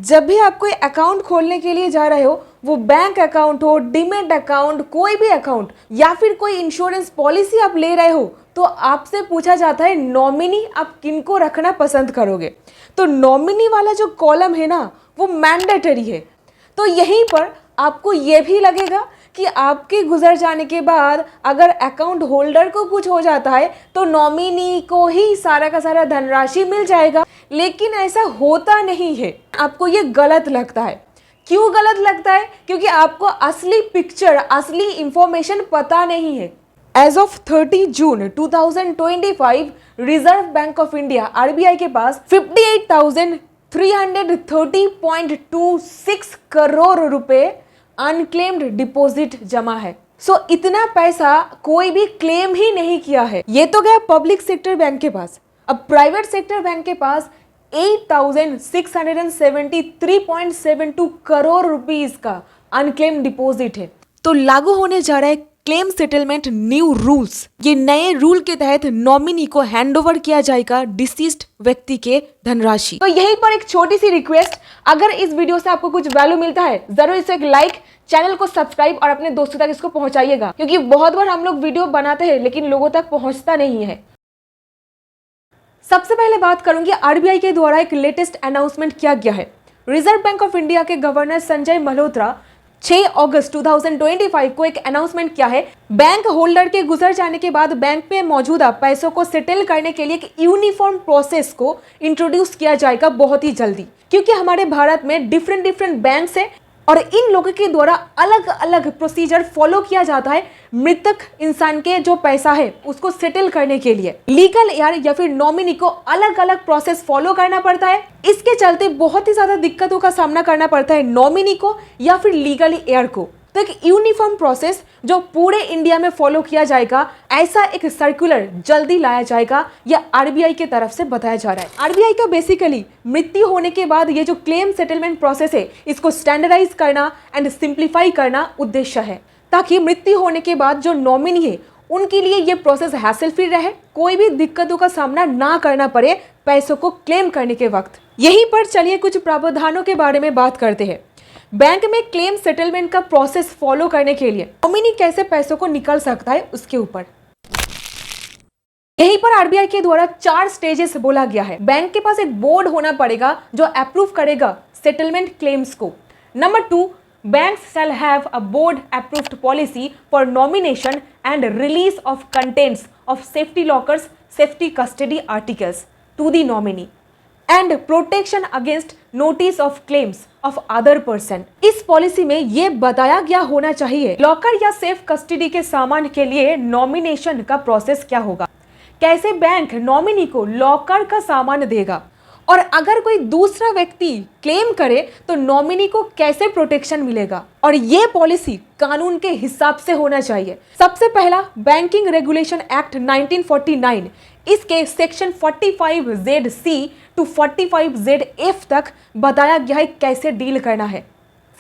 जब भी आप कोई अकाउंट खोलने के लिए जा रहे हो, वो बैंक अकाउंट हो, डीमैट अकाउंट, कोई भी अकाउंट या फिर कोई इंश्योरेंस पॉलिसी आप ले रहे हो, तो आपसे पूछा जाता है नॉमिनी आप किनको रखना पसंद करोगे। तो नॉमिनी वाला जो कॉलम है ना, वो मैंडेटरी है। तो यहीं पर आपको ये भी लगेगा कि आपके गुजर जाने के बाद अगर अकाउंट होल्डर को कुछ हो जाता है तो नॉमिनी को ही सारा का सारा धनराशि मिल जाएगा, लेकिन ऐसा होता नहीं है। आपको ये गलत लगता है। क्यों गलत लगता है? क्योंकि आपको असली पिक्चर, असली इंफॉर्मेशन पता नहीं है। As of 30 June 2025 Reserve Bank of India RBI के पास 58,330.26 करोड़ रुपए अनक्लेम्ड डिपॉजिट जमा है। इतना पैसा कोई भी क्लेम ही नहीं किया है। ये तो गया पब्लिक सेक्टर बैंक के पास। अब प्राइवेट सेक्टर बैंक के पास 8,673.72 करोड़ रुपीस का अनक्लेम्ड डिपॉजिट है। तो लागू होने जा रहा है क्लेम सेटलमेंट न्यू रूल्स। ये नए रूल के तहत नॉमिनी को हैंडओवर किया जाएगा डिसीज्ड व्यक्ति के धनराशि। तो यहीं पर एक छोटी सी रिक्वेस्ट, अगर इस वीडियो से आपको कुछ वैल्यू मिलता है, जरूर इसे एक लाइक, चैनल को सब्सक्राइब और अपने दोस्तों तक इसको पहुंचाइएगा, क्योंकि बहुत बार हम लोग वीडियो बनाते हैं लेकिन लोगों तक पहुंचता नहीं है। सबसे पहले बात करूंगी आरबीआई के द्वारा एक लेटेस्ट अनाउंसमेंट किया गया है। रिजर्व बैंक ऑफ इंडिया के गवर्नर संजय मल्होत्रा 6 अगस्त 2025 को एक अनाउंसमेंट किया है। बैंक होल्डर के गुजर जाने के बाद बैंक में मौजूदा पैसों को सेटल करने के लिए एक यूनिफॉर्म प्रोसेस को इंट्रोड्यूस किया जाएगा बहुत ही जल्दी, क्योंकि हमारे भारत में डिफरेंट बैंक्स है और इन लोगों के द्वारा अलग अलग प्रोसीजर फॉलो किया जाता है मृतक इंसान के जो पैसा है उसको सेटल करने के लिए। लीगल एयर या फिर नॉमिनी को अलग अलग प्रोसेस फॉलो करना पड़ता है। इसके चलते बहुत ही ज्यादा दिक्कतों का सामना करना पड़ता है नॉमिनी को या फिर लीगल एयर को। तो एक यूनिफॉर्म प्रोसेस जो पूरे इंडिया में फॉलो किया जाएगा, ऐसा एक सर्कुलर जल्दी लाया जाएगा, यह आरबीआई की तरफ से बताया जा रहा है। आरबीआई का बेसिकली मृत्यु होने के बाद ये जो क्लेम सेटलमेंट प्रोसेस है इसको स्टैंडर्डाइज करना एंड सिंप्लीफाई करना उद्देश्य है, ताकि मृत्यु होने के बाद जो नॉमिनी है उनके लिए ये प्रोसेस हैसल फ्री रहे, कोई भी दिक्कतों का सामना ना करना पड़े पैसों को क्लेम करने के वक्त। यहीं पर चलिए कुछ प्रावधानों के बारे में बात करते हैं। बैंक में क्लेम सेटलमेंट का प्रोसेस फॉलो करने के लिए नॉमिनी कैसे पैसों को निकाल सकता है उसके ऊपर यहीं पर आरबीआई के द्वारा 4 स्टेजेस बोला गया है। बैंक के पास एक बोर्ड होना पड़ेगा जो अप्रूव करेगा सेटलमेंट क्लेम्स को। Number 2, banks shall have a board approved policy for nomination and release of contents of safety lockers, safety custody articles to the nominee and protection against notice of claims of other person। इस policy में ये बताया गया होना चाहिए locker या safe custody के सामान के लिए नॉमिनेशन का प्रोसेस क्या होगा, कैसे बैंक नॉमिनी को लॉकर का सामान देगा, और अगर कोई दूसरा व्यक्ति क्लेम करे तो नॉमिनी को कैसे प्रोटेक्शन मिलेगा। और ये पॉलिसी कानून के हिसाब से होना चाहिए। सबसे पहला बैंकिंग रेगुलेशन एक्ट 1949, इसके सेक्शन 45ZC टू 45ZF तक बताया गया है कैसे डील करना है।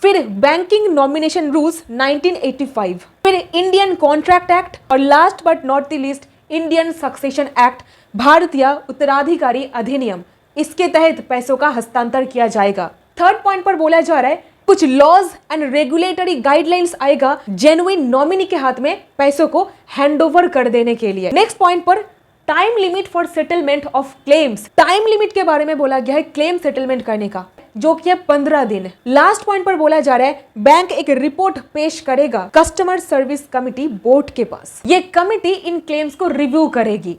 फिर बैंकिंग नॉमिनेशन रूल्स 1985, फिर इंडियन कॉन्ट्रैक्ट एक्ट और last but not the least Indian succession act, भारतीय उत्तराधिकारी अधिनियम, इसके तहत पैसों का हस्तांतर किया जाएगा। थर्ड पॉइंट पर बोला जा रहा है कुछ लॉज एंड रेगुलेटरी गाइडलाइंस आएगा जेन्युइन नॉमिनी के हाथ में पैसों को हैंडओवर कर देने के लिए। नेक्स्ट पॉइंट पर time limit for settlement of claims, time limit के बारे में बोला गया है क्लेम सेटलमेंट करने का, जो कि है 15 दिन। लास्ट पॉइंट पर बोला जा रहा है बैंक एक रिपोर्ट पेश करेगा कस्टमर सर्विस कमिटी बोर्ड के पास। ये कमिटी इन क्लेम्स को रिव्यू करेगी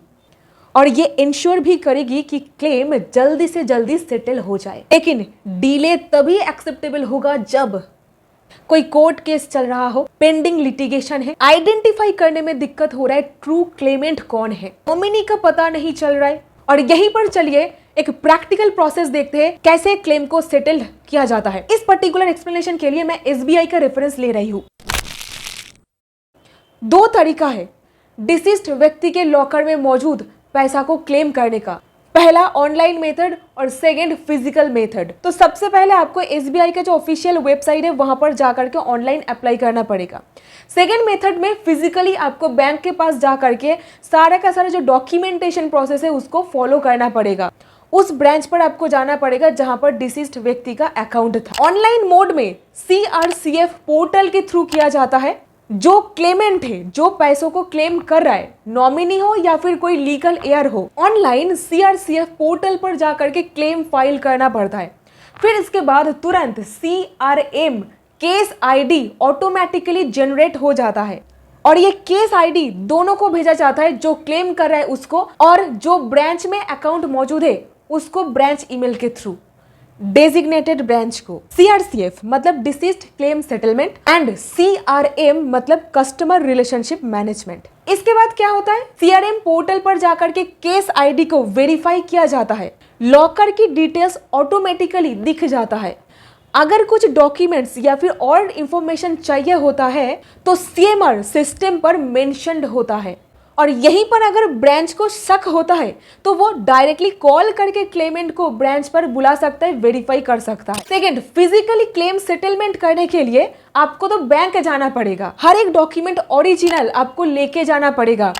और ये इंश्योर भी करेगी कि क्लेम जल्दी से जल्दी सेटल हो जाए। लेकिन डिले तभी एक्सेप्टेबल होगा जब कोई कोर्ट केस चल रहा हो, पेंडिंग लिटिगेशन है, आइडेंटिफाई करने में दिक्कत हो रहा है ट्रू क्लेमेंट कौन है, नॉमिनी का पता नहीं चल रहा है। और यहीं पर चलिए एक प्रैक्टिकल प्रोसेस देखते हैं कैसे क्लेम को सेटल किया जाता है। इस पर्टिकुलर एक्सप्लेनेशन के लिए मैं एसबीआई का रेफरेंस ले रही हूँ। 2 तरीका है डिसीज्ड व्यक्ति के लॉकर में मौजूद पैसा को क्लेम करने का। पहला ऑनलाइन मेथड और सेकंड फिजिकल मेथड। तो सबसे पहले आपको एसबीआई का जो ऑफिशियल वेबसाइट है वहां पर जाकर के ऑनलाइन अप्लाई करना पड़ेगा। सेकंड मेथड में फिजिकली आपको बैंक के पास जाकर के सारा का सारा जो डॉक्यूमेंटेशन प्रोसेस है उसको फॉलो करना पड़ेगा। उस ब्रांच पर आपको जाना पड़ेगा जहां पर डिसीज्ड व्यक्ति का अकाउंट था। ऑनलाइन मोड में CRCF पोर्टल के थ्रू किया जाता है। जो क्लेमेंट है, जो पैसों को क्लेम कर रहा है, नॉमिनी हो या फिर कोई लीगल एयर हो, ऑनलाइन CRCF पोर्टल पर जाकर के क्लेम फाइल करना पड़ता है। फिर इसके बाद तुरंत CRM case ID automatically generate हो जाता है और ये केस ID दोनों को भेजा जाता है, जो क्लेम कर रहा है उसको और जो ब्रांच में अकाउंट मौजूद है उसको ब्रांच ईमेल के थ्रू, डेजिग्नेटेड ब्रांच को। CRCF मतलब deceased claim settlement and CRM मतलब कस्टमर रिलेशनशिप मैनेजमेंट। इसके बाद क्या होता है, CRM पोर्टल पर जाकर के केस ID को वेरीफाई किया जाता है, लॉकर की डिटेल्स ऑटोमेटिकली दिख जाता है। अगर कुछ डॉक्यूमेंट्स या फिर और इंफॉर्मेशन चाहिए होता है तो CMR सिस्टम पर मेंशन्ड होता है और यहीं पर अगर ब्रांच को शक होता है तो वो डायरेक्टली कॉल करके क्लेमेंट को ब्रांच पर बुला सकता है, वेरीफाई कर सकता है। सेकंड, फिजिकली क्लेम सेटलमेंट करने के लिए आपको तो बैंक जाना पड़ेगा, हर एक डॉक्यूमेंट ओरिजिनल आपको लेके जाना पड़ेगा,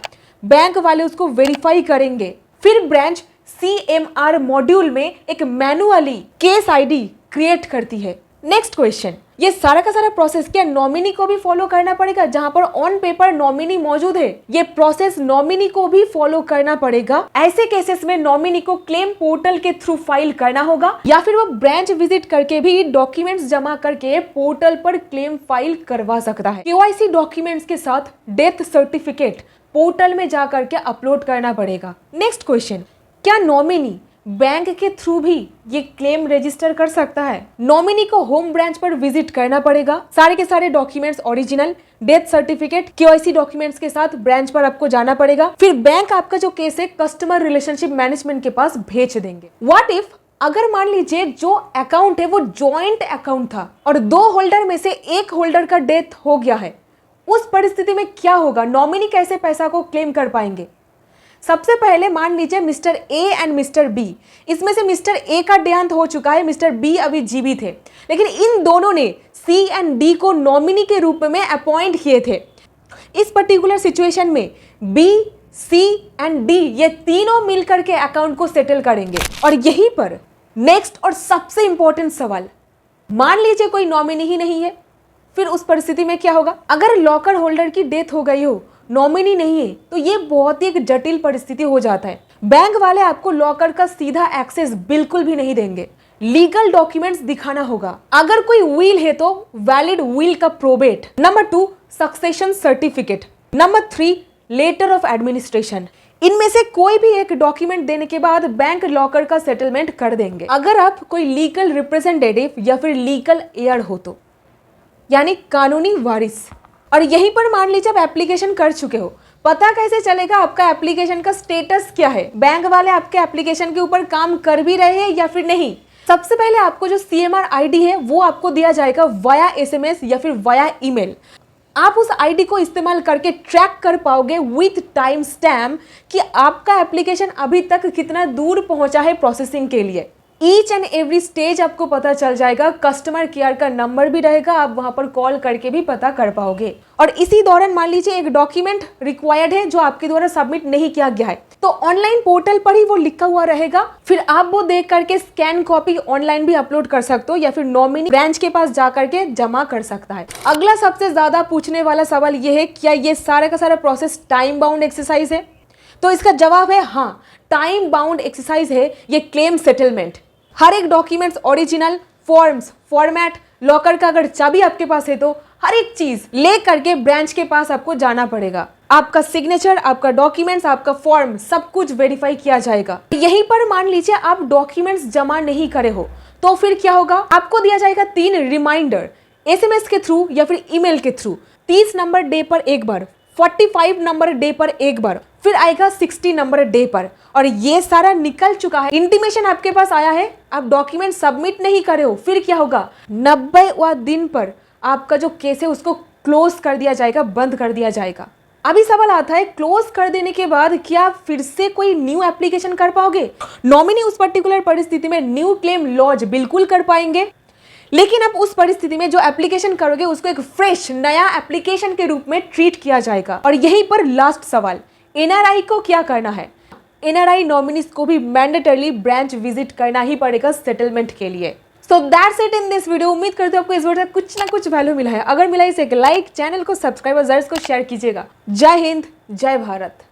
बैंक वाले उसको वेरीफाई करेंगे। फिर ब्रांच CMR मॉड्यूल में एक मैनुअली केस ID क्रिएट करती है। नेक्स्ट क्वेश्चन, ये सारा का सारा प्रोसेस क्या नॉमिनी को भी फॉलो करना पड़ेगा? जहां पर ऑन पेपर नॉमिनी मौजूद है, ये प्रोसेस नॉमिनी को भी फॉलो करना पड़ेगा। ऐसे केसेस में नॉमिनी को क्लेम पोर्टल के थ्रू फाइल करना होगा या फिर वो ब्रांच विजिट करके भी डॉक्यूमेंट्स जमा करके पोर्टल पर क्लेम फाइल करवा सकता है। KYC डॉक्यूमेंट्स के साथ डेथ सर्टिफिकेट पोर्टल में जाकर के अपलोड करना पड़ेगा। नेक्स्ट क्वेश्चन, क्या नॉमिनी बैंक के थ्रू भी ये क्लेम रजिस्टर कर सकता है? नॉमिनी को होम ब्रांच पर विजिट करना पड़ेगा, सारे के सारे documents original, death certificate, KYC documents के साथ ब्रांच पर आपको जाना पड़ेगा। फिर बैंक आपका जो केस है कस्टमर रिलेशनशिप मैनेजमेंट के पास भेज देंगे। व्हाट इफ अगर मान लीजिए जो अकाउंट है वो जॉइंट अकाउंट था और 2 होल्डर में से एक होल्डर का डेथ हो गया है, उस परिस्थिति में क्या होगा? नॉमिनी कैसे पैसा को क्लेम कर पाएंगे? सबसे पहले मान लीजिए mister A and mister B, इसमें से मिस्टर A का देहांत हो चुका है, मिस्टर B अभी जीवित है, लेकिन इन दोनों ने C एंड D को नॉमिनी के रूप में अपॉइंट किए थे। इस पर्टिकुलर सिचुएशन में B, C एंड D ये तीनों मिलकर के अकाउंट को सेटल करेंगे। और यहीं पर नेक्स्ट और सबसे इंपॉर्टेंट सवाल, मान लीजिए कोई नॉमिनी ही नहीं है, फिर उस परिस्थिति में क्या होगा? अगर लॉकर होल्डर की डेथ हो गई हो, नॉमिनी नहीं है, तो ये बहुत ही एक जटिल परिस्थिति हो जाता है। बैंक वाले आपको लॉकर का सीधा एक्सेस बिल्कुल भी नहीं देंगे, लीगल डॉक्यूमेंट्स दिखाना होगा। अगर कोई विल है तो वैलिड विल का probate. Number 2 succession certificate. Number 3 letter of administration. इनमें से कोई भी एक डॉक्यूमेंट देने के बाद बैंक लॉकर का सेटलमेंट कर देंगे। अगर आप कोई लीगल रिप्रेजेंटेटिव या फिर लीगल एयर हो तो, यानी कानूनी वारिस। और यहीं पर मान लीजिए आप एप्लीकेशन कर चुके हो, पता कैसे चलेगा आपका एप्लीकेशन का स्टेटस क्या है? बैंक वाले आपके एप्लीकेशन के ऊपर काम कर भी रहे हैं या फिर नहीं? सबसे पहले आपको जो CMR ID है वो आपको दिया जाएगा वाया SMS या फिर वाया ईमेल। आप उस ID को इस्तेमाल करके ट्रैक कर पाओगे विथ टाइम स्टैम्प कि आपका एप्लीकेशन अभी तक कितना दूर पहुंचा है प्रोसेसिंग के लिए। ईच एंड एवरी स्टेज आपको पता चल जाएगा, कस्टमर केयर का नंबर भी रहेगा, आप वहां पर कॉल करके भी पता कर पाओगे। और इसी दौरान मान लीजिए एक डॉक्यूमेंट रिक्वायर्ड है जो आपके द्वारा सबमिट नहीं किया गया है, तो ऑनलाइन पोर्टल पर ही वो लिखा हुआ रहेगा, फिर आप वो देख करके स्कैन कॉपी ऑनलाइन भी अपलोड कर सकते हो या फिर नॉमिनी ब्रांच के पास जा करके जमा कर सकता है। अगला सबसे ज्यादा पूछने वाला सवाल ये है, क्या ये सारा का सारा प्रोसेस टाइम बाउंड एक्सरसाइज है? तो इसका जवाब है हाँ, टाइम बाउंड एक्सरसाइज है ये क्लेम सेटलमेंट। हर एक documents original, forms, format, locker का अगर चाबी आपके पास है तो हर एक चीज ले करके ब्रांच के पास आपको जाना पड़ेगा। आपका सिग्नेचर, आपका डॉक्यूमेंट्स, आपका फॉर्म सब कुछ वेरीफाई किया जाएगा। यहीं पर मान लीजिए आप डॉक्यूमेंट्स जमा नहीं करे हो तो फिर क्या होगा? आपको दिया जाएगा 3 रिमाइंडर SMS के थ्रू या फिर ईमेल के थ्रू। 30 नंबर डे पर एक बार, 45 नंबर डे पर एक बार, फिर आएगा 60 नंबर डे पर। और ये सारा निकल चुका है, इंटीमेशन आपके पास आया है, आप डॉक्यूमेंट सबमिट नहीं करे हो, फिर क्या होगा? 90वां दिन पर आपका जो केस है उसको क्लोज कर दिया जाएगा, बंद कर दिया जाएगा। अभी सवाल आता है, क्लोज कर देने के बाद क्या आप फिर से कोई न्यू एप्लीकेशन कर पाओगे? नॉमिनी उस पर्टिकुलर परिस्थिति में न्यू क्लेम लॉन्च बिल्कुल कर पाएंगे, लेकिन अब उस परिस्थिति में जो एप्लीकेशन करोगे उसको एक फ्रेश नया एप्लीकेशन के रूप में ट्रीट किया जाएगा। और यहीं पर लास्ट सवाल, NRI को क्या करना है? एनआरआई नॉमिनीज को भी मैंडेटरली ब्रांच विजिट करना ही पड़ेगा सेटलमेंट के लिए। So that's it in this video. उम्मीद करते हो आपको इस वीडियो से कुछ ना कुछ वैल्यू मिला है। अगर मिला इसे एक लाइक, चैनल को सब्सक्राइब और जरूर इसको शेयर कीजिएगा। जय हिंद, जय भारत।